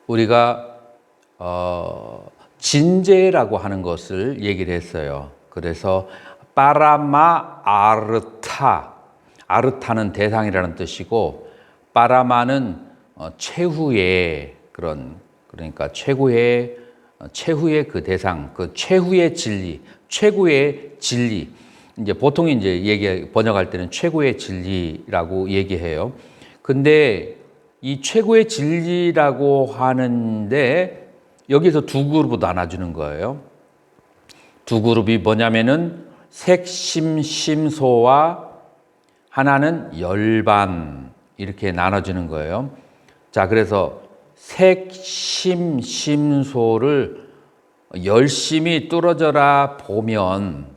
우리가 진제라고 하는 것을 얘기를 했어요. 그래서 빠라마 아르타, 아르타는 대상이라는 뜻이고 빠라마는 최후의 그러니까 최후의 그 대상, 그 최후의 진리, 최고의 진리. 이제 보통 이제 번역할 때는 최고의 진리라고 얘기해요. 근데 이 최고의 진리라고 하는데 여기서 두 그룹으로 나눠주는 거예요. 두 그룹이 뭐냐면은 색심심소와 하나는 열반 이렇게 나눠주는 거예요. 자, 그래서 색심심소를 열심히 뚫어져라 보면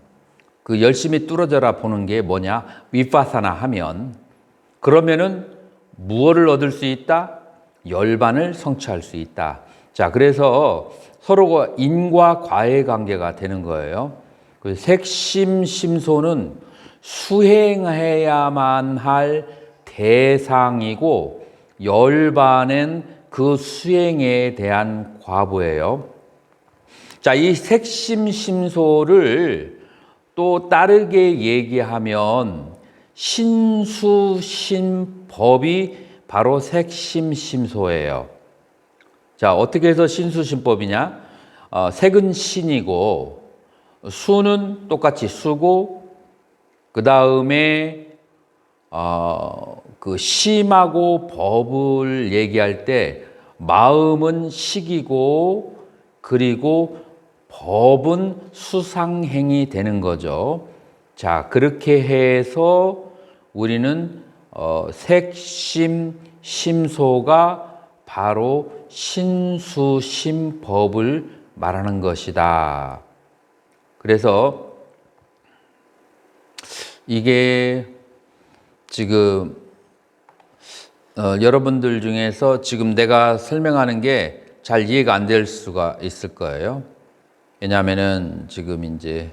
그 열심히 뚫어져라 보는 게 뭐냐? 위파사나 하면 그러면은 무엇을 얻을 수 있다? 열반을 성취할 수 있다. 자, 그래서 서로가 인과 과의 관계가 되는 거예요. 그 색심심소는 수행해야만 할 대상이고 열반은 그 수행에 대한 과보예요. 자, 이 색심심소를 또 다르게 얘기하면 신수신법이 바로 색심심소예요. 자, 어떻게 해서 신수신법이냐? 색은 신이고 수는 똑같이 수고 그 다음에 그 심하고 법을 얘기할 때 마음은 식이고 그리고 법은 수상행이 되는 거죠. 자, 그렇게 해서 우리는 색심심소가 바로 신수심법을 말하는 것이다. 그래서 이게 지금 여러분들 중에서 지금 내가 설명하는 게 잘 이해가 안 될 수가 있을 거예요. 왜냐하면은 지금 이제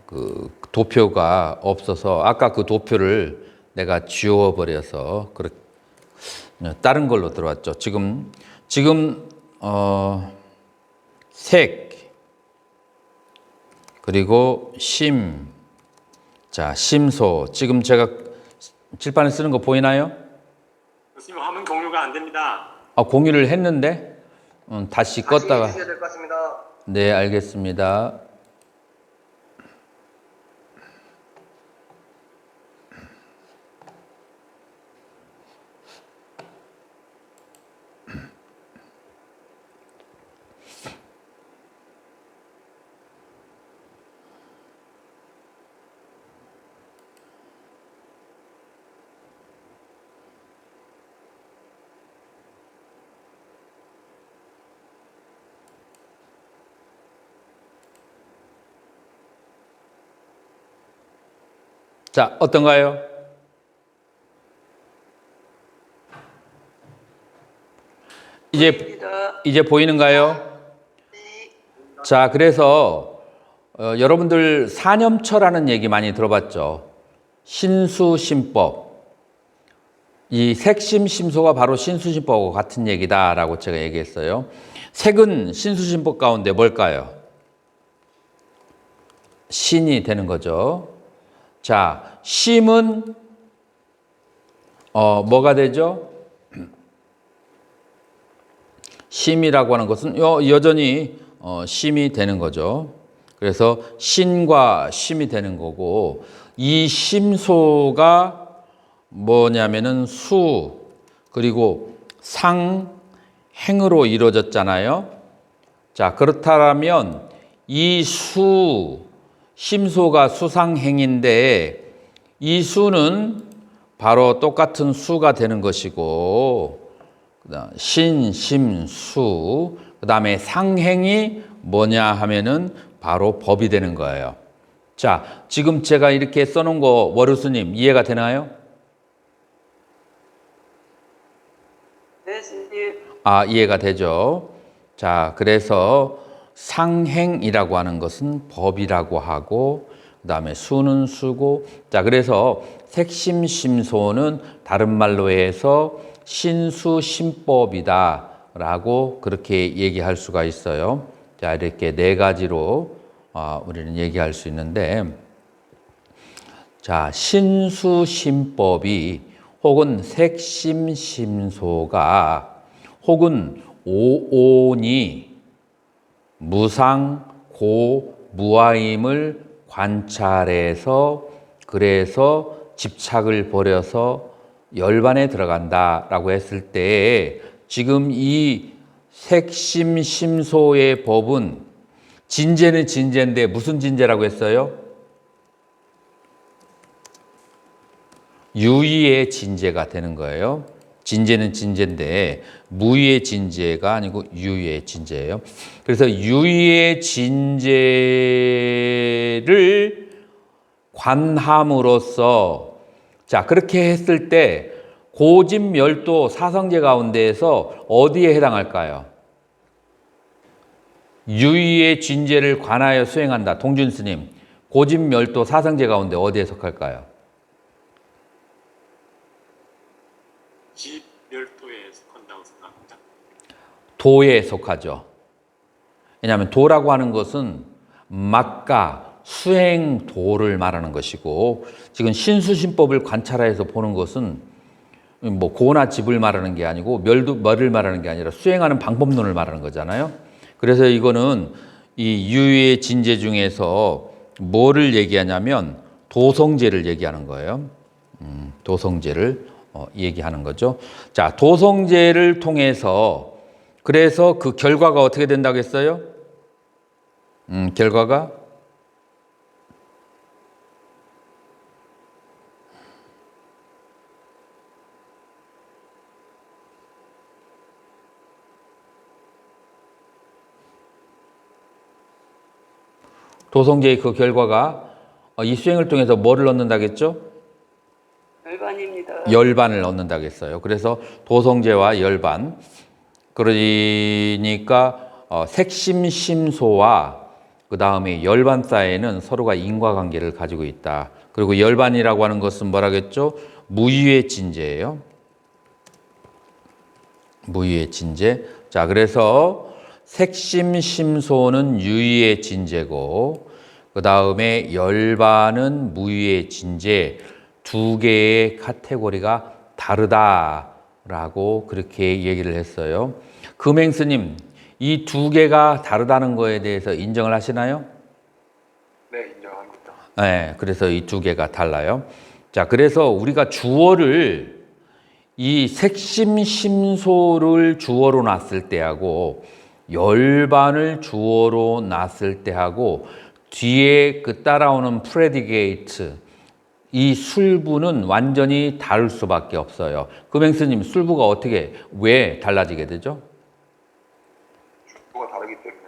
그 도표가 없어서 아까 그 도표를 내가 지워버려서 다른 걸로 들어왔죠. 지금 색 그리고 심, 자 심소. 지금 제가 칠판에 쓰는 거 보이나요? 교수님 화면 공유가 안 됩니다. 공유를 했는데 다시 껐다가. 해주셔야 될 것 같습니다. 네, 알겠습니다. 자, 어떤가요? 이제 보이는가요? 자, 그래서 여러분들 사념처라는 얘기 많이 들어봤죠. 신수심법. 이 색심심소가 바로 신수심법과 같은 얘기다라고 제가 얘기했어요. 색은 신수심법 가운데 뭘까요? 신이 되는 거죠. 자, 심은 뭐가 되죠? 심이라고 하는 것은 여전히 심이 되는 거죠. 그래서 신과 심이 되는 거고 이 심소가 뭐냐면은 수 그리고 상, 행으로 이루어졌잖아요. 자, 그렇다면 이 심소가 수상행인데 이 수는 바로 똑같은 수가 되는 것이고 신심수 그 다음에 상행이 뭐냐 하면은 바로 법이 되는 거예요. 자, 지금 제가 이렇게 써놓은 거 월우스님 이해가 되나요? 네, 선생님. 이해가 되죠. 자, 그래서 상행이라고 하는 것은 법이라고 하고 그 다음에 수는 수고. 자, 그래서 색심심소는 다른 말로 해서 신수신법이다라고 그렇게 얘기할 수가 있어요. 자, 이렇게 네 가지로 우리는 얘기할 수 있는데, 자, 신수신법이 혹은 색심심소가 혹은 오온이 무상 고 무아임을 관찰해서 그래서 집착을 버려서 열반에 들어간다라고 했을 때 지금 이 색심심소의 법은 진제는 진제인데 무슨 진제라고 했어요? 유의의 진제가 되는 거예요. 진제는 진제인데 무의의 진제가 아니고 유의의 진제예요. 그래서 유의의 진제를 관함으로써 자 그렇게 했을 때 고집멸도 사성제 가운데에서 어디에 해당할까요? 유의의 진제를 관하여 수행한다. 동준 스님, 고집멸도 사성제 가운데 어디에 속할까요? 지멸도에 속한다고 생각합니다. 도에 속하죠. 왜냐하면 도라고 하는 것은 막가 수행도를 말하는 것이고 지금 신수신법을 관찰해서 보는 것은 뭐 고나 집을 말하는 게 아니고 멸을 말하는 게 아니라 수행하는 방법론을 말하는 거잖아요. 그래서 이거는 이 유의 진제 중에서 뭐를 얘기하냐면 도성제를 얘기하는 거예요. 도성제를 얘기하는 거죠. 자, 도성제를 통해서 그래서 그 결과가 어떻게 된다고 했어요? 결과가 도성제의 그 결과가 이 수행을 통해서 뭐를 얻는다겠죠? 열반입니다. 열반을 얻는다고 했어요. 그래서 도성제와 열반. 그러니까 색심심소와 그 다음에 열반 사이에는 서로가 인과관계를 가지고 있다. 그리고 열반이라고 하는 것은 뭐라겠죠? 무유의 진제예요. 무유의 진제. 자, 그래서 색심심소는 유의의 진제고 그 다음에 열반은 무유의 진제. 두 개의 카테고리가 다르다라고 그렇게 얘기를 했어요. 금행스님, 이 두 개가 다르다는 거에 대해서 인정을 하시나요? 네, 인정합니다. 네, 그래서 이 두 개가 달라요. 자, 그래서 우리가 주어를 이 색심심소를 주어로 놨을 때하고 열반을 주어로 놨을 때하고 뒤에 그 따라오는 프레디게이트 이 술부는 완전히 다를 수밖에 없어요. 금행스님, 술부가 어떻게 왜 달라지게 되죠? 주부가 다르기 때문에.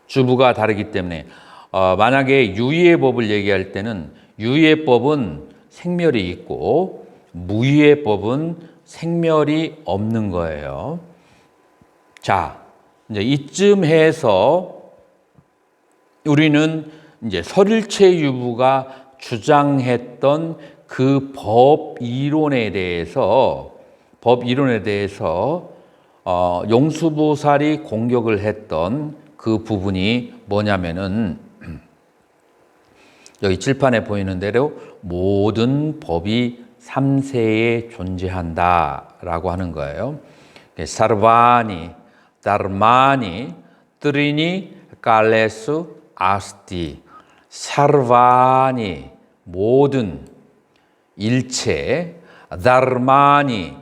주부가 다르기 때문에 만약에 유의의 법을 얘기할 때는 유의의 법은 생멸이 있고 무의의 법은 생멸이 없는 거예요. 자, 이제 이쯤 해서 우리는 이제 설일체 유부가 주장했던 그 법 이론에 대해서 용수보살이 공격을 했던 그 부분이 뭐냐면은 여기 칠판에 보이는 대로 모든 법이 삼세에 존재한다라고 하는 거예요. 사르바니, 다르마니, 트리니, 칼레수, 아스티, 사르바니 모든 일체, 다르마니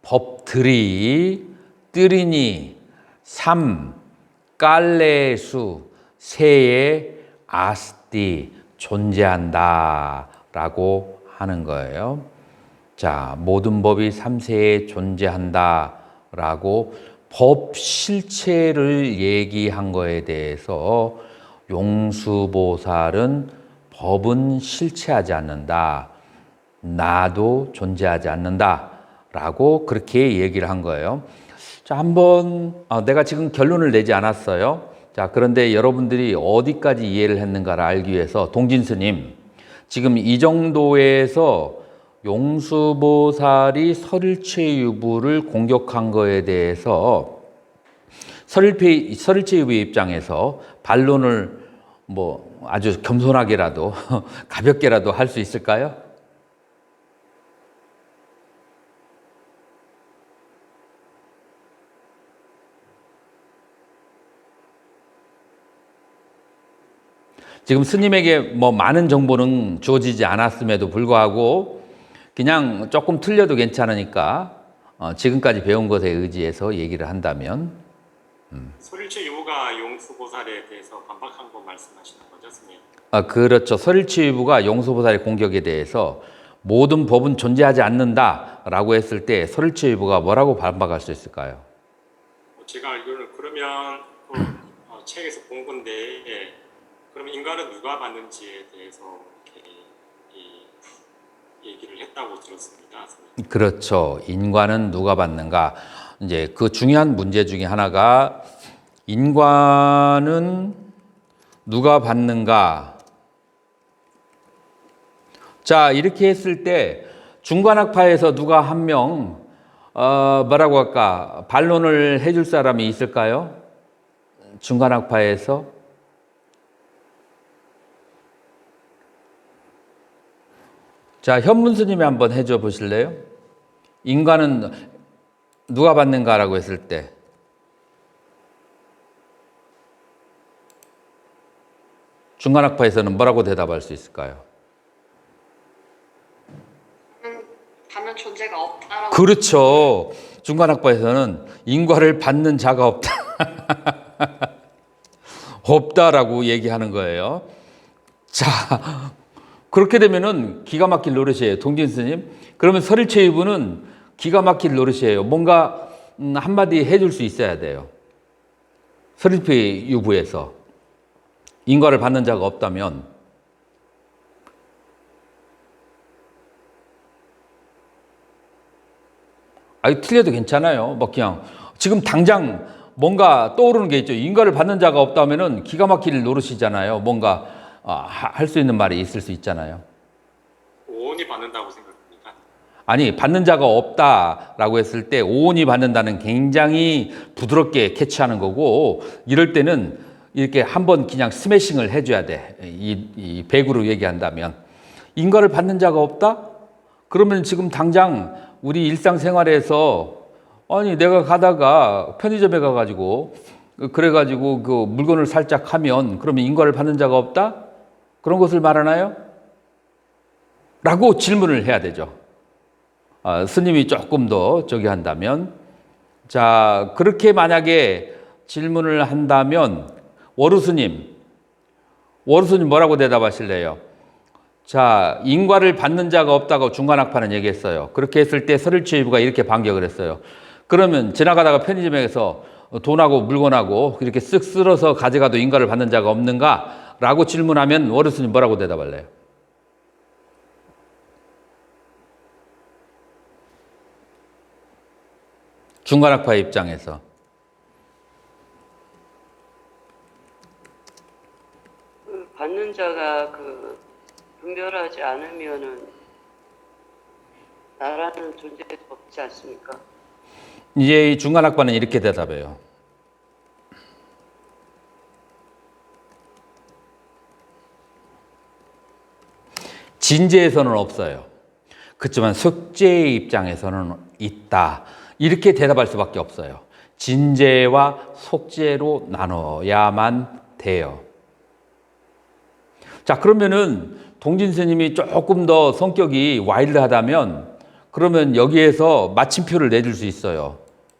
법들이, 뜨리니 삼, 깔레수 세에 아스티 존재한다라고 하는 거예요. 자, 모든 법이 삼세에 존재한다라고 법 실체를 얘기한 거에 대해서 용수보살은 법은 실체하지 않는다. 나도 존재하지 않는다라고 그렇게 얘기를 한 거예요. 자, 한번 내가 지금 결론을 내지 않았어요. 자, 그런데 여러분들이 어디까지 이해를 했는가를 알기 위해서 동진 스님, 지금 이 정도에서 용수보살이 설일체유부를 공격한 거에 대해서 설일체유부의 입장에서 반론을 뭐 아주 겸손하게라도 가볍게라도 할 수 있을까요? 지금 스님에게 뭐 많은 정보는 주어지지 않았음에도 불구하고 그냥 조금 틀려도 괜찮으니까 지금까지 배운 것에 의지해서 얘기를 한다면 설일체 유부가 용수보살에 대해서 반박한 거 말씀하시는 거죠, 스님? 그렇죠. 설일치유부가 용수보살의 공격에 대해서 모든 법은 존재하지 않는다라고 했을 때 설일치유부가 뭐라고 반박할 수 있을까요? 제가 알기로는 그러면 책에서 본 건데 그러면 인간은 누가 받는지에 대해서 이렇게 얘기를 했다고 들었습니다, 스님. 그렇죠. 인과는 누가 받는가? 이제 그 중요한 문제 중에 하나가 인과는 누가 받는가? 자, 이렇게 했을 때 중간학파에서 누가 한 명 뭐라고 할까? 반론을 해줄 사람이 있을까요? 중간학파에서? 자, 현문 스님이 한번 해줘 보실래요? 인과는 누가 받는가라고 했을 때 중간학파에서는 뭐라고 대답할 수 있을까요? 받는 존재가 없다라고. 그렇죠. 중간학파에서는 인과를 받는 자가 없다. 없다라고 얘기하는 거예요. 자, 그렇게 되면은 기가 막힐 노릇이에요. 동진 스님. 그러면 설일체유부는 기가 막힐 노릇이에요. 뭔가 한마디 해줄 수 있어야 돼요. 설일체유부에서 인과를 받는 자가 없다면 틀려도 괜찮아요. 뭐 그냥 지금 당장 뭔가 떠오르는 게 있죠. 인과를 받는 자가 없다면은 기가 막힐 노릇이잖아요. 뭔가 할 수 있는 말이 있을 수 있잖아요. 오온이 받는다고 생각합니까? 아니, 받는 자가 없다라고 했을 때 오온이 받는다는 굉장히 부드럽게 캐치하는 거고, 이럴 때는 이렇게 한번 그냥 스매싱을 해줘야 돼. 이 백으로 얘기한다면. 인과를 받는 자가 없다? 그러면 지금 당장 우리 일상생활에서 아니 내가 가다가 편의점에 가가지고 그래가지고 그 물건을 살짝 하면 그러면 인과를 받는 자가 없다? 그런 것을 말하나요? 라고 질문을 해야 되죠. 스님이 조금 더 저기 한다면, 자, 그렇게 만약에 질문을 한다면 워루스님 뭐라고 대답하실래요? 자, 인과를 받는 자가 없다고 중간학파는 얘기했어요. 그렇게 했을 때 설일체유부가 이렇게 반격을 했어요. 그러면 지나가다가 편의점에서 돈하고 물건하고 이렇게 쓱 쓸어서 가져가도 인과를 받는 자가 없는가? 라고 질문하면 워루스님 뭐라고 대답할래요? 중간학파의 입장에서. 받는 자가 분별하지 않으면은 나라는 존재가 없지 않습니까? 이제 이 중간학파는 이렇게 대답해요. 진재에서는 없어요. 그렇지만 속죄의 입장에서는 있다. 이렇게 대답할 수밖에 없어요. 진재와 속죄로 나눠야만 돼요. 자, 그러면은 동진 스님이 조금 더 성격이 와일드하다면 그러면 여기에서 마침표를 내줄 수 있어요.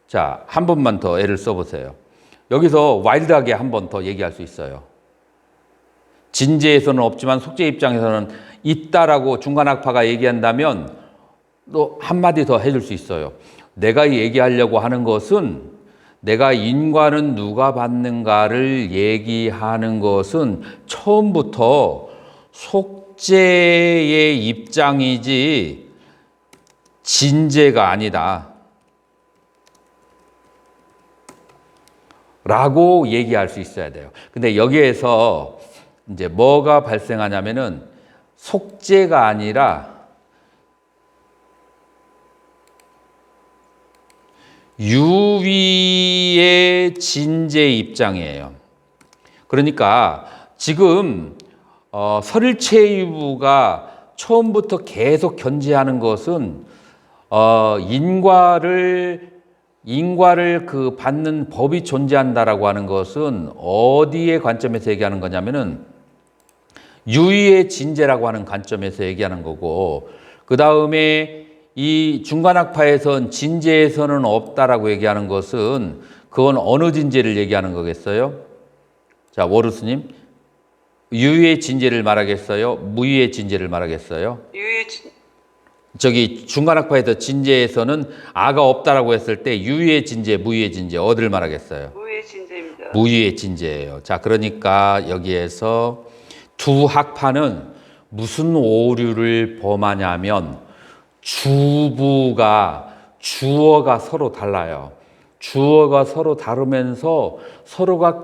자, 한 번만 더 애를 써보세요. 여기서 와일드하게 한 번 더 얘기할 수 있어요. 진재에서는 없지만 속죄 입장에서는 있다라고 중간학파가 얘기한다면 또 한마디 더 해줄 수 있어요. 내가 얘기하려고 하는 것은 내가 인과는 누가 받는가를 얘기하는 것은 처음부터 속죄의 입장이지 진재가 아니다. 라고 얘기할 수 있어야 돼요. 근데 여기에서 이제 뭐가 발생하냐면은 속죄가 아니라 유위의 진제 입장이에요. 그러니까 지금 설일체유부가 처음부터 계속 견지하는 것은 인과를 그 받는 법이 존재한다라고 하는 것은 어디의 관점에서 얘기하는 거냐면은 유의의 진제라고 하는 관점에서 얘기하는 거고, 그 다음에 이 중간학파에선 진제에서는 없다라고 얘기하는 것은 그건 어느 진제를 얘기하는 거겠어요? 자, 워르스님, 유의의 진제를 말하겠어요? 무의의 진제를 말하겠어요? 유의 진 저기 중간학파에서 진제에서는 아가 없다라고 했을 때 유의의 진제, 무의의 진제 어디를 말하겠어요? 무의 진제입니다. 무의의 진제예요. 자, 그러니까 여기에서 두 학파는 무슨 오류를 범하냐면 주어가 서로 달라요. 주어가 서로 다르면서 서로가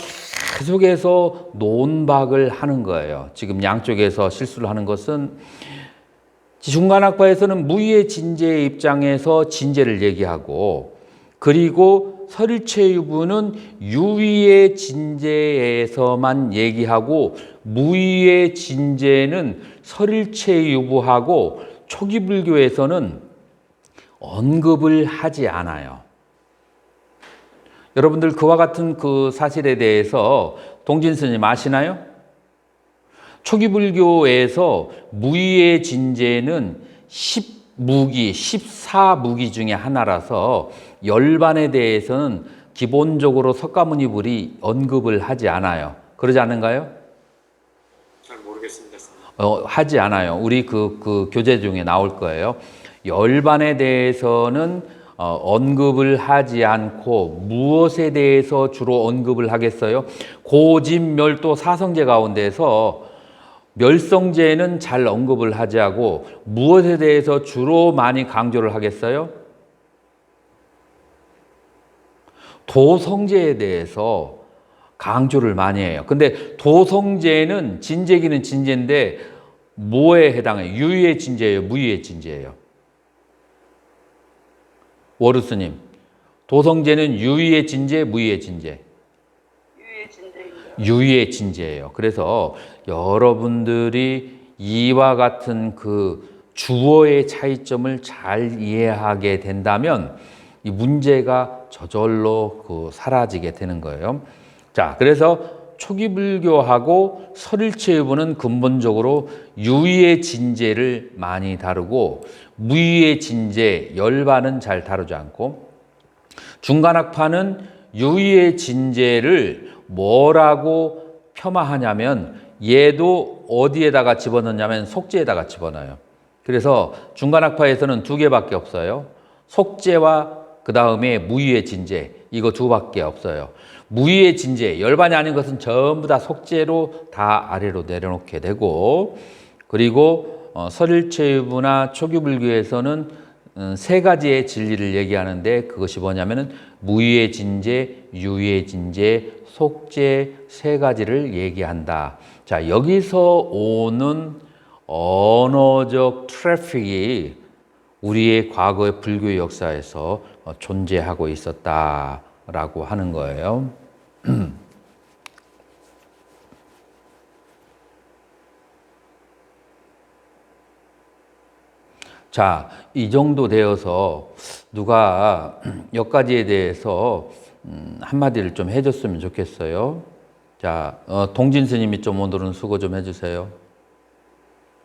계속해서 논박을 하는 거예요. 지금 양쪽에서 실수를 하는 것은 중간학파에서는 무의의 진제의 입장에서 진제를 얘기하고, 그리고 설일체유부는 유의의 진제에서만 얘기하고 무의의 진제는 설일체유부하고 초기불교에서는 언급을 하지 않아요. 여러분들 그와 같은 그 사실에 대해서 동진 스님 아시나요? 초기불교에서 무의의 진제는 10무기, 14무기 중에 하나라서 열반에 대해서는 기본적으로 석가모니불이 언급을 하지 않아요. 그러지 않은가요? 잘 모르겠습니다. 하지 않아요. 우리 그 교재 중에 나올 거예요. 열반에 대해서는 언급을 하지 않고 무엇에 대해서 주로 언급을 하겠어요? 고진멸도 사성제 가운데서 멸성제는 잘 언급을 하지 하고 무엇에 대해서 주로 많이 강조를 하겠어요? 도성제에 대해서 강조를 많이 해요. 근데 도성제는 진제기는 진제인데 뭐에 해당해요? 유의의 진제예요? 무의의 진제예요? 워르스님, 도성제는 유의의 진제, 무의의 진제? 유의 진제입니다. 유의의 진제예요. 그래서 여러분들이 이와 같은 그 주어의 차이점을 잘 이해하게 된다면 이 문제가 저절로 그 사라지게 되는 거예요. 자, 그래서 초기불교하고 설일체유부는 근본적으로 유의의 진제를 많이 다루고 무의의 진제, 열반은 잘 다루지 않고, 중간학파는 유의의 진제를 뭐라고 폄하하냐면 얘도 어디에다가 집어넣냐면 속죄에다가 집어넣어요. 그래서 중간학파에서는 두 개밖에 없어요. 속죄와 그 다음에 무의의 진제, 이거 두 밖에 없어요. 무의의 진제, 열반이 아닌 것은 전부 다 속죄로 다 아래로 내려놓게 되고, 그리고 설일체유부나 초기불교에서는 세 가지의 진리를 얘기하는데 그것이 뭐냐면은 무의의 진제, 유의의 진제, 속죄 세 가지를 얘기한다. 자, 여기서 오는 언어적 트래픽이 우리의 과거의 불교 역사에서 존재하고 있었다라고 하는 거예요. 자, 이 정도 되어서 누가 여기까지에 대해서 한마디를 좀 해줬으면 좋겠어요. 자, 동진 스님이 좀 오늘은 수고 좀 해주세요.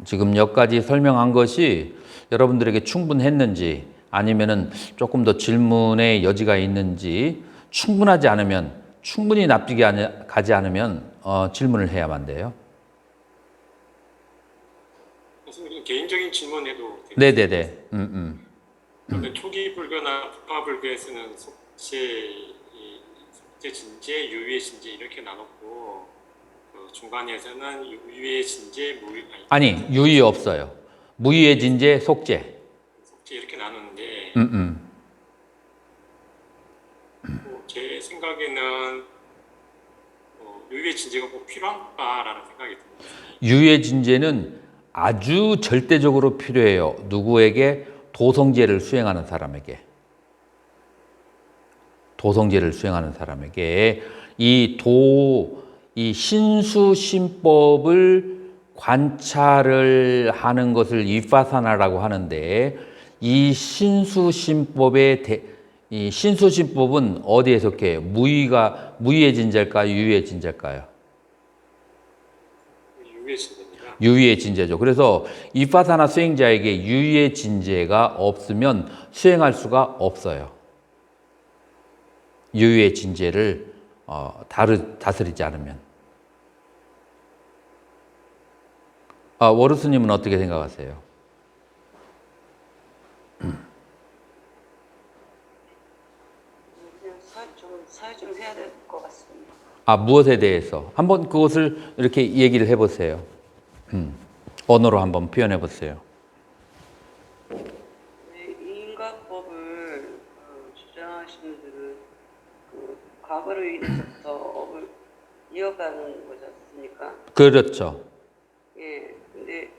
지금 여기까지 설명한 것이 여러분들에게 충분했는지 아니면은 조금 더 질문의 여지가 있는지, 충분하지 않으면, 충분히 납득이 가지 않으면 질문을 해야만 돼요. 교수님, 개인적인 질문해도 되겠습니까? 네네네. 그런데 초기 불교나 북파 불교에서는 속죄 진제, 유의의 진제 이렇게 나눴고, 그 중간에서는 유의의 진제, 아니, 유의 없어요. 무의의 진제, 속죄. 속죄 이렇게 나누는데, 제 생각에는 유의의 진제가 꼭 필요한가라는 생각이 듭니다. 유의의 진제는 아주 절대적으로 필요해요. 누구에게? 도성제를 수행하는 사람에게. 도성제를 수행하는 사람에게 이 신수신법을 관찰을 하는 것을 위파사나라고 하는데, 이 신수신법은 어디에 속해요? 무의의 진제일까요? 유의의 진제일까요? 유의 진대입니다. 유의의 진제죠. 그래서 위파사나 수행자에게 유의의 진제가 없으면 수행할 수가 없어요. 유의의 진제를 다스리지 않으면. 워르스님은 어떻게 생각하세요? 그냥 사회 좀 해야 될 것 같습니다. 무엇에 대해서? 한번 그것을 이렇게 얘기를 해보세요. 언어로 한번 표현해 보세요. 인과법을 주장하시는 분들은 과거로 인해서부터 업을 이어가는 거지 않습니까? 그렇죠. 예, 근데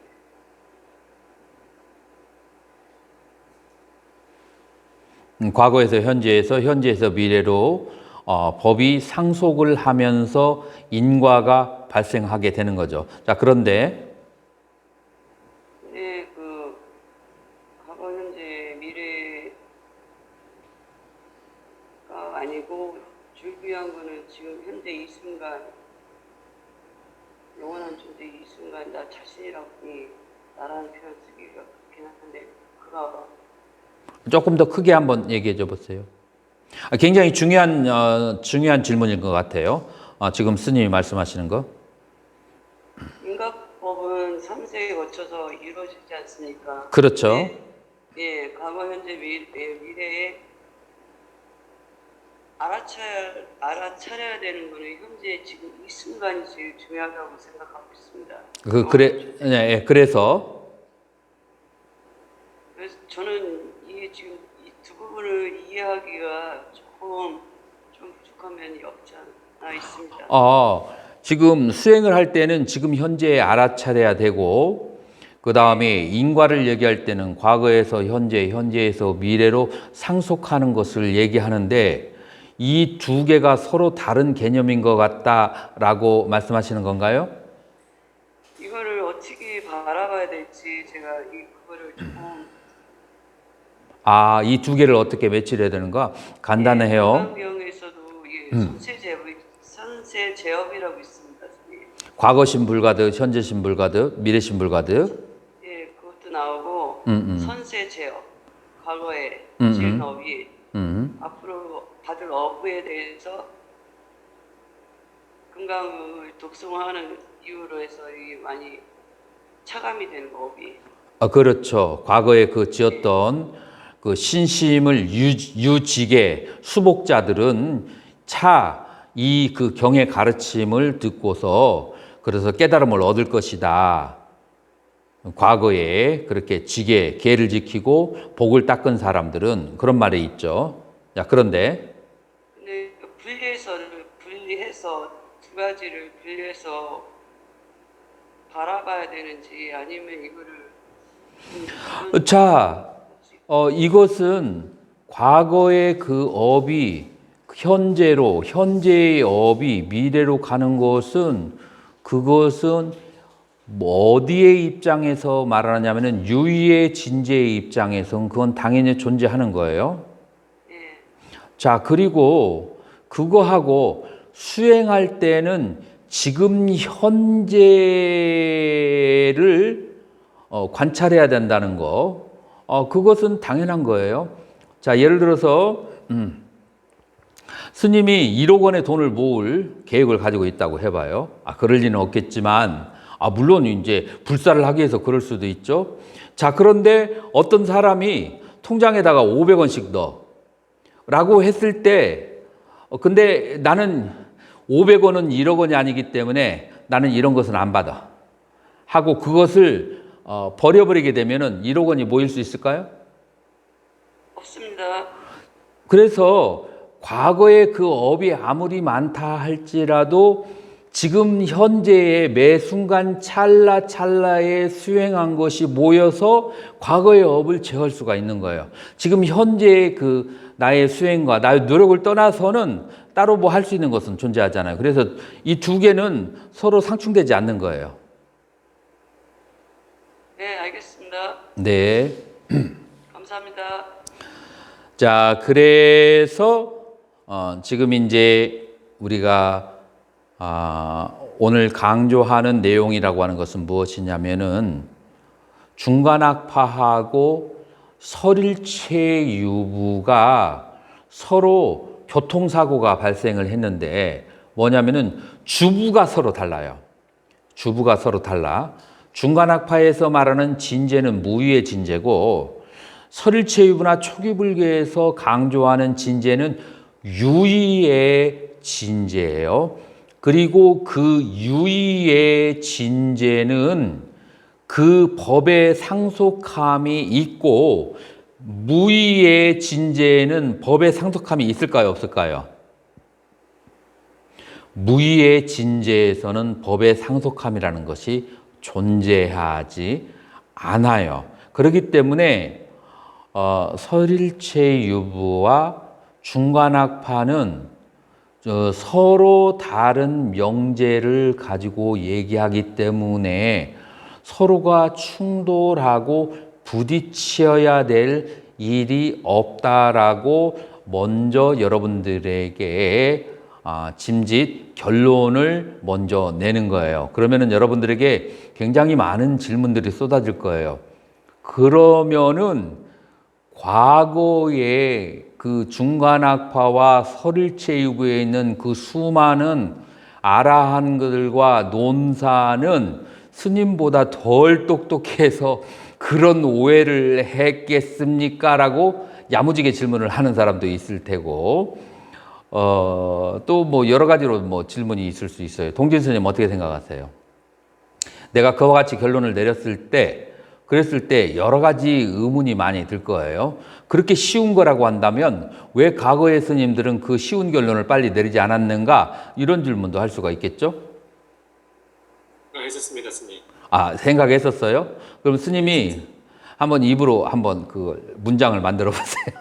과거에서 현재에서, 현재에서 미래로 법이 상속을 하면서 인과가 발생하게 되는 거죠. 자, 그런데 과거, 현재, 미래가 아니고 중요한 거는 지금 현재 이 순간, 영원한 존재 이 순간 나 자신이라고 나라는 표현 쓰기가 그렇긴 한데 그거 조금 더 크게 한번 얘기해 줘 보세요. 굉장히 중요한 질문인 것 같아요. 지금 스님이 말씀하시는 거. 인과법은 3세에 거쳐서 이루어지지 않습니까? 그렇죠. 예, 과거, 현재, 미래에 알아차려야 되는 거는 현재 지금 이 순간이 제일 중요하다고 생각하고 있습니다. 그래서 저는 이게 지금 이 두 부분을 이해하기가 좀 부족한 면이 없지 않아 있습니다. 지금 수행을 할 때는 지금 현재에 알아차려야 되고, 그 다음에 인과를 얘기할 때는 과거에서 현재, 현재에서 미래로 상속하는 것을 얘기하는데, 이 두 개가 서로 다른 개념인 것 같다라고 말씀하시는 건가요? 이거를 어떻게 바라봐야 될지 제가 그거를 조금 이 두 개를 어떻게 매치해야 되는가? 간단해요. 건강병에서도 선세제업이라고 있습니다. 과거신 불가득, 현재신 불가득, 미래신 불가득. 예, 그것도 나오고 선세제업, 과거에 지은 업이 앞으로 받을 업에 대해서 건강을 독성하는 이유로 해서 이게 많이 차감이 되는 업이. 그렇죠. 과거에 그 지었던 그 신심을 유지게 수복자들은 이 그 경의 가르침을 듣고서 그래서 깨달음을 얻을 것이다. 과거에 그렇게 계를 지키고 복을 닦은 사람들은 그런 말이 있죠. 자, 그런데 분리해서 두 가지를 분리해서 바라봐야 되는지 아니면 이거를 이것은 과거의 그 업이 현재의 업이 미래로 가는 것은 그것은 어디의 입장에서 말하냐면은 유의의 진제의 입장에서는 그건 당연히 존재하는 거예요. 예. 자, 그리고 그거하고 수행할 때는 지금 현재를 관찰해야 된다는 거, 그것은 당연한 거예요. 자, 예를 들어서 스님이 1억 원의 돈을 모을 계획을 가지고 있다고 해봐요. 그럴 리는 없겠지만, 물론 이제 불사를 하기 위해서 그럴 수도 있죠. 자, 그런데 어떤 사람이 통장에다가 500원씩 넣어라고 했을 때, 근데 나는 500원은 1억 원이 아니기 때문에 나는 이런 것은 안 받아 하고 그것을 버려버리게 되면은 1억 원이 모일 수 있을까요? 없습니다. 그래서 과거에 그 업이 아무리 많다 할지라도 지금 현재의 매 순간 찰나찰나에 수행한 것이 모여서 과거의 업을 제어할 수가 있는 거예요. 지금 현재의 그 나의 수행과 나의 노력을 떠나서는 따로 뭐 할 수 있는 것은 존재하잖아요. 그래서 이 두 개는 서로 상충되지 않는 거예요. 네, 알겠습니다. 네. 감사합니다. 자, 그래서 지금 이제 우리가 오늘 강조하는 내용이라고 하는 것은 무엇이냐면은 중간학파하고 설일체 유부가 서로 교통사고가 발생을 했는데 뭐냐면은 주부가 서로 달라요. 주부가 서로 달라. 중간학파에서 말하는 진제는 무위의 진제고 설일체 유부나 초기불교에서 강조하는 진제는 유의의 진제예요. 그리고 그 유의의 진제는 그 법의 상속함이 있고 무의의 진제는 법의 상속함이 있을까요? 없을까요? 무의의 진제에서는 법의 상속함이라는 것이 존재하지 않아요. 그렇기 때문에 설일체 유부와 중간학파는 서로 다른 명제를 가지고 얘기하기 때문에 서로가 충돌하고 부딪혀야 될 일이 없다라고 먼저 여러분들에게 짐짓 결론을 먼저 내는 거예요. 그러면은 여러분들에게 굉장히 많은 질문들이 쏟아질 거예요. 그러면은 과거에 그 중간학파와 설일체 유부에 있는 그 수많은 아라한들과 논사는 스님보다 덜 똑똑해서 그런 오해를 했겠습니까? 라고 야무지게 질문을 하는 사람도 있을 테고 또 뭐 여러 가지로 뭐 질문이 있을 수 있어요. 동진 스님 어떻게 생각하세요? 내가 그와 같이 결론을 내렸을 때 그랬을 때 여러 가지 의문이 많이 들 거예요. 그렇게 쉬운 거라고 한다면 왜 과거의 스님들은 그 쉬운 결론을 빨리 내리지 않았는가? 이런 질문도 할 수가 있겠죠? 했었습니다, 스님. 생각했었어요? 그럼 스님이 한번 입으로 한번 그 문장을 만들어 보세요.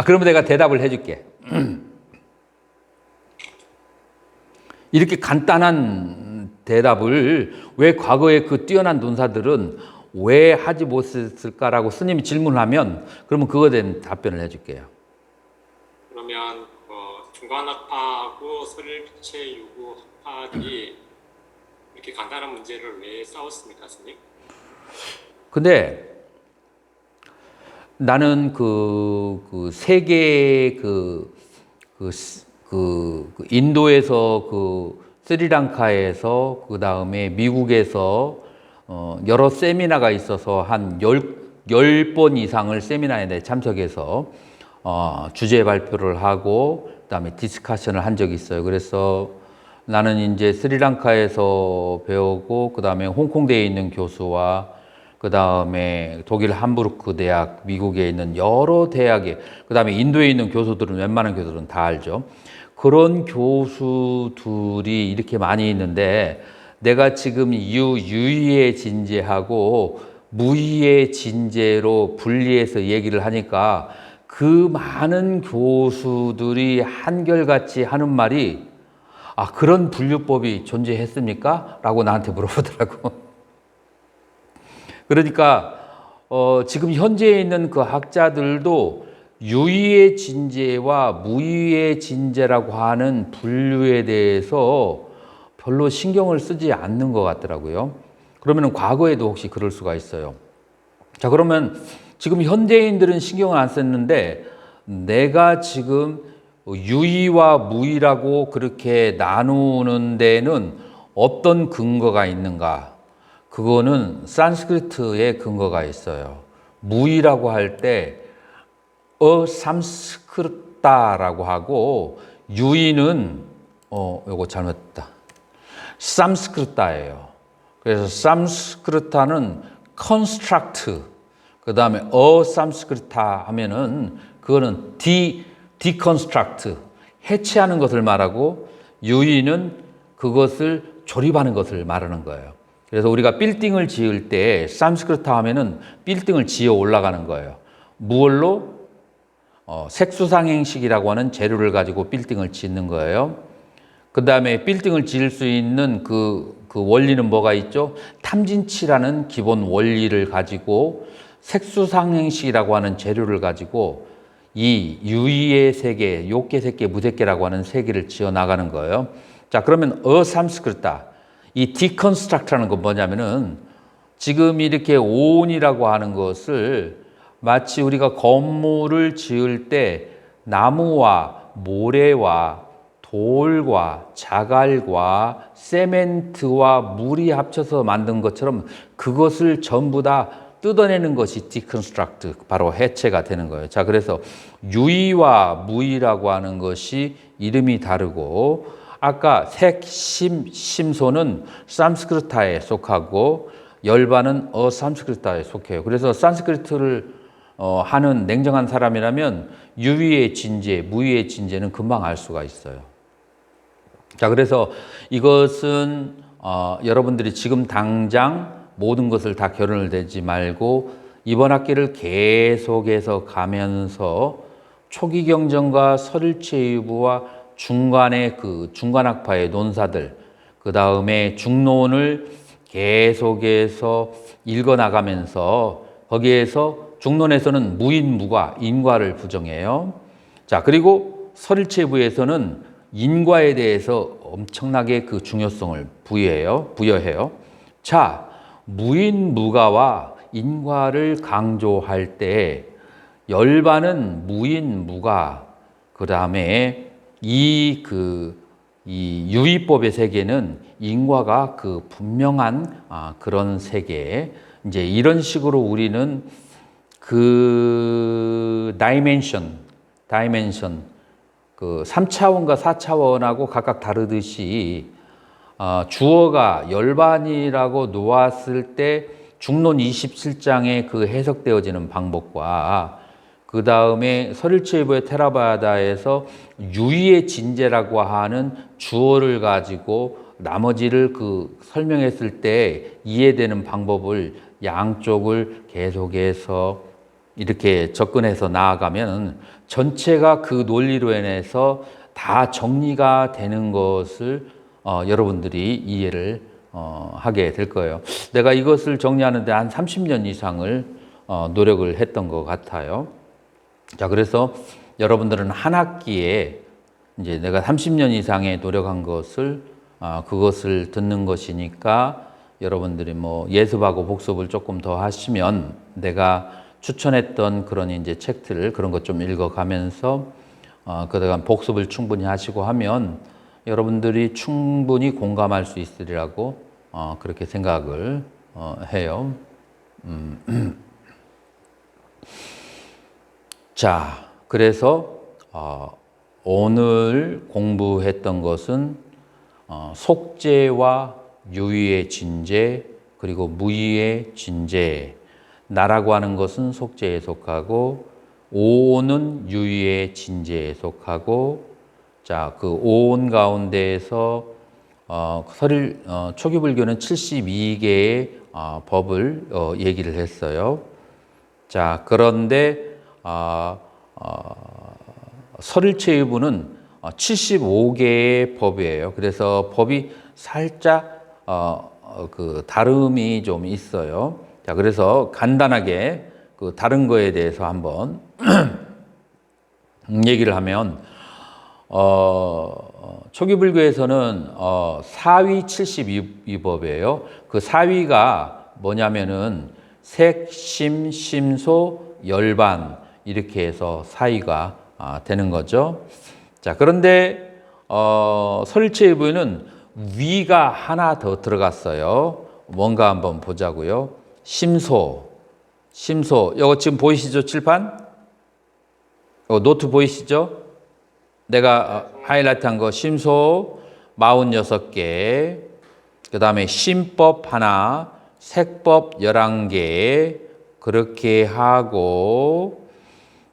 그러면 내가 대답을 해줄게. 이렇게 간단한 대답을 왜 과거의 그 뛰어난 논사들은 왜 하지 못했을까라고 스님이 질문하면 그러면 그거에 대한 답변을 해줄게요. 그러면 중간학파하고 설일체 유부 학파들이 이렇게 간단한 문제를 왜 싸웠습니까, 스님? 근데 나는 그 세계 인도에서 스리랑카에서 그 다음에 미국에서 여러 세미나가 있어서 한 10번 이상을 세미나에 참석해서 주제 발표를 하고 그다음에 디스커션을 한 적이 있어요. 그래서 나는 이제 스리랑카에서 배우고 그다음에 홍콩대에 있는 교수와 그다음에 독일 함부르크 대학, 미국에 있는 여러 대학에 그다음에 인도에 있는 교수들은 웬만한 교수들은 다 알죠. 그런 교수들이 이렇게 많이 있는데 내가 지금 유의의 진제하고 무의의 진제로 분리해서 얘기를 하니까 그 많은 교수들이 한결같이 하는 말이 그런 분류법이 존재했습니까? 라고 나한테 물어보더라고. 그러니까 지금 현재에 있는 그 학자들도 유의의 진제와 무의의 진제라고 하는 분류에 대해서 별로 신경을 쓰지 않는 것 같더라고요. 그러면 과거에도 혹시 그럴 수가 있어요. 자, 그러면 지금 현대인들은 신경을 안 썼는데 내가 지금 유의와 무의라고 그렇게 나누는 데는 어떤 근거가 있는가? 그거는 산스크리트의 근거가 있어요. 무의라고 할 때 삼스크르타라고 하고 유의는 요거 잘못했다. 삼스크르타예요. 그래서 삼스크르타는 construct 그 다음에 삼스크르타 하면은 그거는 deconstruct 해체하는 것을 말하고 유의는 그것을 조립하는 것을 말하는 거예요. 그래서 우리가 빌딩을 지을 때 산스크리트 하면은 빌딩을 지어 올라가는 거예요. 무얼로? 색수상행식이라고 하는 재료를 가지고 빌딩을 짓는 거예요. 그 다음에 빌딩을 지을 수 있는 그 원리는 뭐가 있죠? 탐진치라는 기본 원리를 가지고 색수상행식이라고 하는 재료를 가지고 이 유의의 세계, 욕계 세계, 무색계라고 하는 세계를 지어 나가는 거예요. 자, 그러면 어삼스크르타, 이 디컨스트럭트라는 건 뭐냐면은 지금 이렇게 오온이라고 하는 것을 마치 우리가 건물을 지을 때 나무와 모래와 돌과 자갈과 세멘트와 물이 합쳐서 만든 것처럼 그것을 전부 다 뜯어내는 것이 디컨스트럭트, 바로 해체가 되는 거예요. 자, 그래서 유의와 무의라고 하는 것이 이름이 다르고 아까 색, 심소는 산스크르타에 속하고 열반은 어산스크르타에 속해요. 그래서 산스크리트를 하는 냉정한 사람이라면 유의의 진제, 무의의 진제는 금방 알 수가 있어요. 자, 그래서 이것은 여러분들이 지금 당장 모든 것을 다 결론을 내지 말고 이번 학기를 계속해서 가면서 초기 경전과 설일체유부와 중간의 그 중간학파의 논사들, 그 다음에 중론을 계속해서 읽어나가면서 거기에서 중론에서는 무인무가, 인과를 부정해요. 자, 그리고 설일체부에서는 인과에 대해서 엄청나게 그 중요성을 부여해요. 자, 무인무가와 인과를 강조할 때 열반은 무인무가, 그 다음에 이 유의법의 세계는 인과가 그 분명한 그런 세계. 이제 이런 식으로 우리는 그 다이멘션 그 3차원과 4차원하고 각각 다르듯이 주어가 열반이라고 놓았을 때 중론 27장에 그 해석되어지는 방법과 그 다음에 설일체부의 테라바다에서 유의의 진제라고 하는 주어를 가지고 나머지를 그 설명했을 때 이해되는 방법을 양쪽을 계속해서 이렇게 접근해서 나아가면 전체가 그 논리로 인해서 다 정리가 되는 것을 여러분들이 이해를 하게 될 거예요. 내가 이것을 정리하는데 한 30년 이상을 노력을 했던 것 같아요. 자, 그래서 여러분들은 한 학기에 이제 내가 30년 이상의 노력한 것을 그것을 듣는 것이니까 여러분들이 뭐 예습하고 복습을 조금 더 하시면 내가 추천했던 그런 이제 책들을 그런 것 좀 읽어가면서 그다음 복습을 충분히 하시고 하면 여러분들이 충분히 공감할 수 있으리라고 그렇게 생각을 해요. 자, 그래서 오늘 공부했던 것은 속죄와 유의의 진제, 그리고 무의의 진제. 나라고 하는 것은 속죄에 속하고 오온은 유의의 진제에 속하고, 자, 그 오온 가운데에서 초기 불교는 72개의 법을 얘기를 했어요. 자, 그런데 설일체유부는 75개의 법이에요. 그래서 법이 살짝 그 다름이 좀 있어요. 자, 그래서 간단하게 그 다른 거에 대해서 한번 얘기를 하면 초기 불교에서는 사위 72법이에요. 그 사위가 뭐냐면은 색, 심, 심소, 열반 이렇게 해서 사위가 되는 거죠. 자, 그런데 설일체유부에는 위가 하나 더 들어갔어요. 뭔가 한번 보자고요. 심소, 이거 지금 보이시죠? 칠판? 이거 노트 보이시죠? 내가 하이라이트한 거 심소 46개, 그 다음에 심법 하나, 색법 11개 그렇게 하고,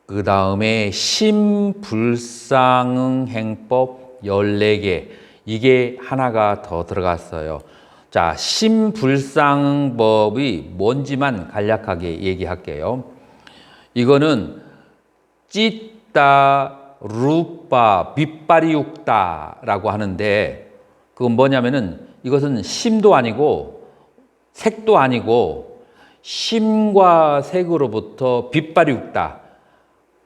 그 다음에 심불상응행법 14개. 이게 하나가 더 들어갔어요. 자, 심불상법이 뭔지만 간략하게 얘기할게요. 이거는 찌따, 루빠, 밑바리육다라고 하는데 그건 뭐냐면은 이것은 심도 아니고 색도 아니고 심과 색으로부터 빛바리육다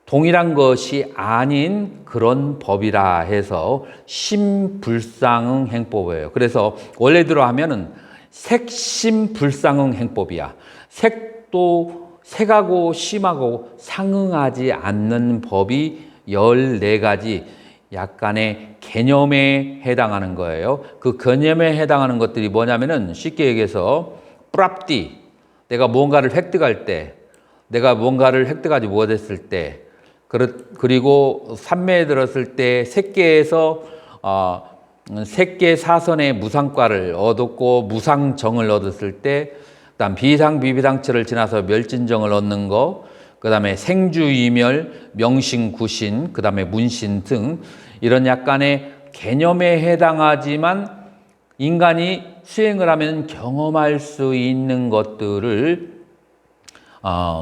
동일한 것이 아닌 그런 법이라 해서 심불상응 행법이에요. 그래서 원래대로 하면은 색심불상응 행법이야. 색도 색하고 심하고 상응하지 않는 법이 14가지 약간의 개념에 해당하는 거예요. 그 개념에 해당하는 것들이 뭐냐면은 쉽게 얘기해서 프랍디, 내가 뭔가를 획득할 때, 내가 뭔가를 획득하지 못했을 때, 그리고 삼매에 들었을 때 색계에서 색계 사선의 무상과를 얻었고 무상정을 얻었을 때, 그다음 비상비비상처를 지나서 멸진정을 얻는 거, 그다음에 생주이멸, 명신구신, 그다음에 문신 등 이런 약간의 개념에 해당하지만 인간이 수행을 하면 경험할 수 있는 것들을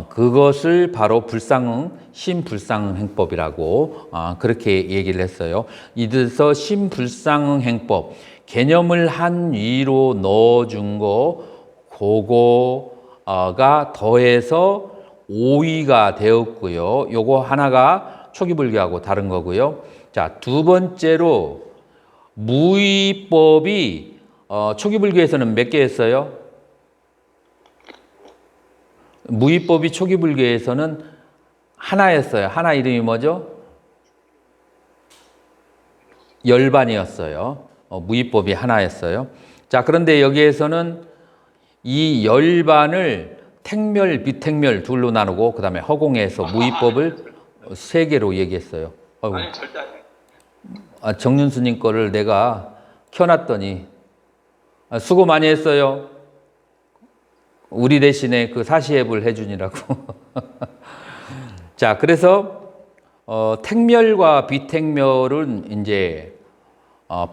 그것을 바로 불상응, 심불상응 행법이라고 그렇게 얘기를 했어요. 이래서 심불상응 행법, 개념을 한 위로 넣어준 거, 그거가 더해서 5위가 되었고요. 요거 하나가 초기불교하고 다른 거고요. 자, 두 번째로 무위법이 초기불교에서는 몇 개였어요? 무위법이 초기불교에서는 하나였어요. 하나 이름이 뭐죠? 열반이었어요. 무위법이 하나였어요. 자, 그런데 여기에서는 이 열반을 택멸, 비택멸 둘로 나누고 그 다음에 허공에서 무위법을 3개로 얘기했어요. 아니 절대 아니에요. 정윤수님 거를 내가 켜놨더니 수고 많이 했어요. 우리 대신에 그 사시앱을 해주니라고. 자, 그래서 택멸과 비택멸은 이제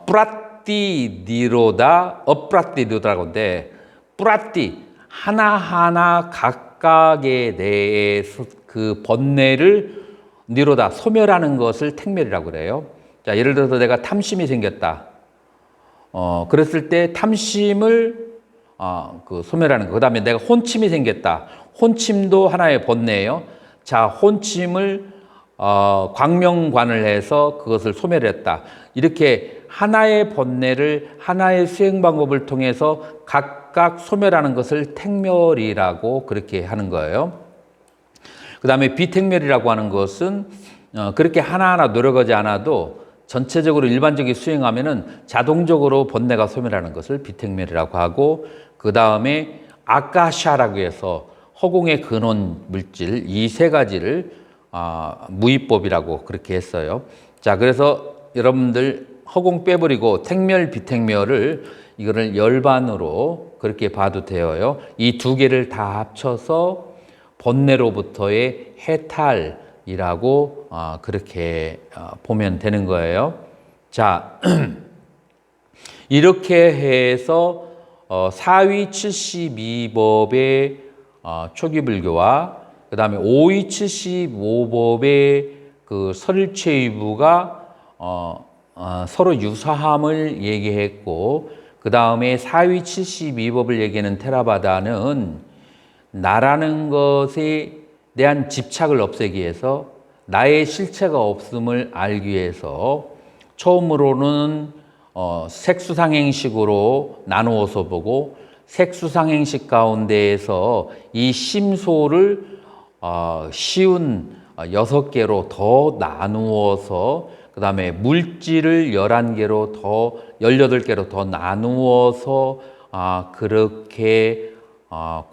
뿌라띠 니로다, 어뿌라띠 니로다라고인데 뿌라띠 하나하나 각각에 대해서 그 번뇌를 니로다 소멸하는 것을 택멸이라고 그래요. 자, 예를 들어서 내가 탐심이 생겼다. 그랬을 때 탐심을 그 소멸하는 거. 그 다음에 내가 혼침이 생겼다. 혼침도 하나의 번뇌예요. 자, 혼침을 광명관을 해서 그것을 소멸했다. 이렇게 하나의 번뇌를 하나의 수행 방법을 통해서 각각 소멸하는 것을 택멸이라고 그렇게 하는 거예요. 그 다음에 비택멸이라고 하는 것은 그렇게 하나하나 노력하지 않아도 전체적으로 일반적인 수행하면은 자동적으로 번뇌가 소멸하는 것을 비택멸이라고 하고, 그 다음에 아까샤라고 해서 허공의 근원 물질 이 3가지를 무위법이라고 그렇게 했어요. 자, 그래서 여러분들 허공 빼버리고 택멸, 비택멸을 이거를 열반으로 그렇게 봐도 되어요. 이 2개를 다 합쳐서 번뇌로부터의 해탈이라고 그렇게 보면 되는 거예요. 자, 이렇게 해서 사위 72법의 초기불교와 그 다음에 5위 75법의 그 설일체유부가 서로 유사함을 얘기했고, 그 다음에 4위 72법을 얘기하는 테라바다는 나라는 것에 대한 집착을 없애기 위해서, 나의 실체가 없음을 알기 위해서 처음으로는 색수상행식으로 나누어서 보고, 색수상행식 가운데에서 이 심소를 쉬운 6개로 더 나누어서, 그 다음에 물질을 11개로 더 18개로 더 나누어서 그렇게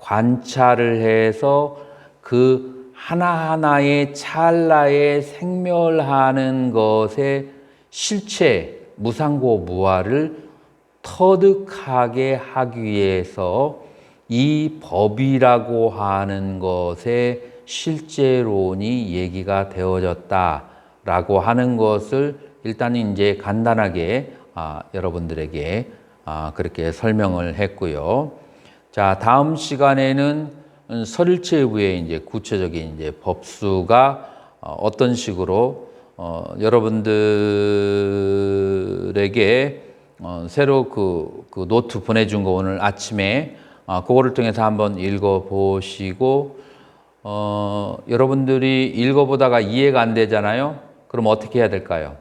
관찰을 해서 그 하나하나의 찰나에 생멸하는 것의 실체 무상고 무아를 터득하게 하기 위해서 이 법이라고 하는 것의 실제론이 얘기가 되어졌다라고 하는 것을 일단 이제 간단하게 여러분들에게 그렇게 설명을 했고요. 자, 다음 시간에는 설일체유부의 이제 구체적인 이제 법수가 어떤 식으로 여러분들에게 새로 그 노트 보내준 거 오늘 아침에 그거를 통해서 한번 읽어보시고 여러분들이 읽어보다가 이해가 안 되잖아요. 그럼 어떻게 해야 될까요?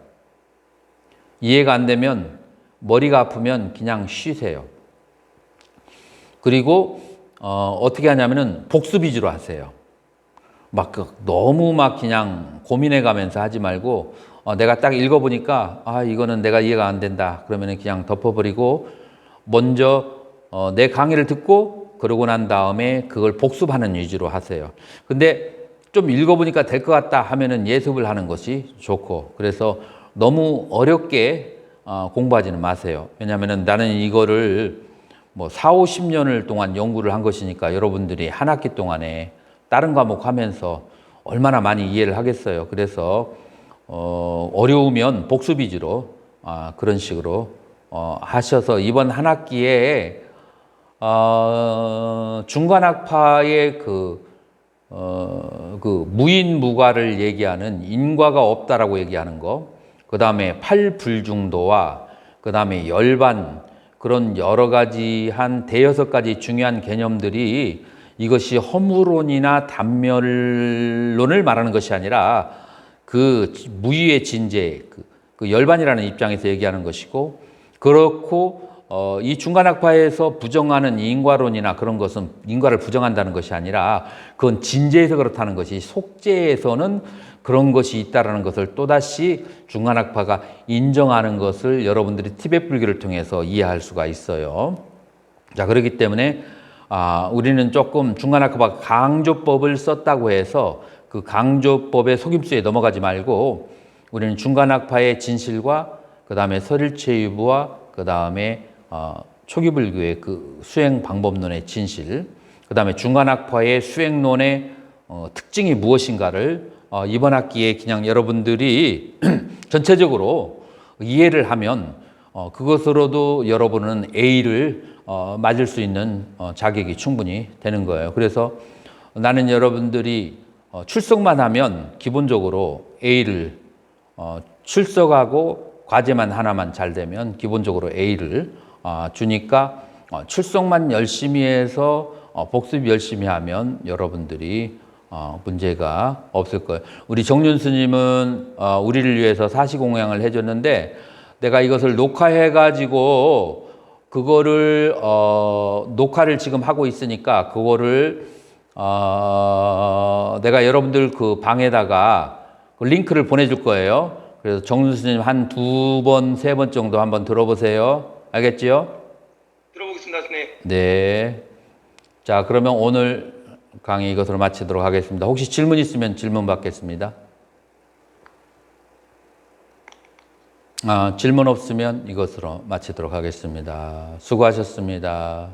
이해가 안 되면 머리가 아프면 그냥 쉬세요. 그리고 어떻게 하냐면은 복습 위주로 하세요. 너무 그냥 고민해 가면서 하지 말고 내가 딱 읽어보니까 이거는 내가 이해가 안 된다. 그러면은 그냥 덮어버리고 먼저 내 강의를 듣고 그러고 난 다음에 그걸 복습하는 위주로 하세요. 근데 좀 읽어보니까 될 것 같다 하면은 예습을 하는 것이 좋고, 그래서 너무 어렵게 공부하지는 마세요. 왜냐하면은 나는 이거를 4, 50년을 동안 연구를 한 것이니까 여러분들이 한 학기 동안에 다른 과목 하면서 얼마나 많이 이해를 하겠어요. 그래서 어려우면 복습 위주로 그런 식으로 하셔서 이번 한 학기에 중간학파의 그 무인무과를 얘기하는 인과가 없다라고 얘기하는 거, 그 다음에 팔불중도와 그 다음에 열반, 그런 여러 가지 한 대여섯 가지 중요한 개념들이 이것이 허무론이나 단멸론을 말하는 것이 아니라 그 무위의 진재, 그 열반이라는 입장에서 얘기하는 것이고, 그렇고 이 중간학파에서 부정하는 인과론이나 그런 것은 인과를 부정한다는 것이 아니라 그건 진재에서 그렇다는 것이, 속재에서는 그런 것이 있다는 것을 또다시 중간학파가 인정하는 것을 여러분들이 티베트 불교를 통해서 이해할 수가 있어요. 자, 그렇기 때문에 우리는 조금 중간학파가 강조법을 썼다고 해서 그 강조법의 속임수에 넘어가지 말고 우리는 중간학파의 진실과 그 다음에 설일체유부와 그 다음에 초기불교의 그 수행 방법론의 진실, 그 다음에 중간학파의 수행론의 특징이 무엇인가를 이번 학기에 그냥 여러분들이 전체적으로 이해를 하면 그것으로도 여러분은 A를 맞을 수 있는 자격이 충분히 되는 거예요. 그래서 나는 여러분들이 출석만 하면 기본적으로 A를 출석하고 과제만 하나만 잘 되면 기본적으로 A를 주니까 출석만 열심히 해서 복습 열심히 하면 여러분들이 문제가 없을 거예요. 우리 정윤 스님은 우리를 위해서 사시공양을 해줬는데 내가 이것을 녹화해가지고 그거를 녹화를 지금 하고 있으니까 그거를 내가 여러분들 그 방에다가 그 링크를 보내줄 거예요. 그래서 정윤 스님 한 2번, 3번 정도 한번 들어보세요. 알겠지요? 들어보겠습니다, 스님. 네. 자, 그러면 오늘 강의 이것으로 마치도록 하겠습니다. 혹시 질문 있으면 질문 받겠습니다. 질문 없으면 이것으로 마치도록 하겠습니다. 수고하셨습니다.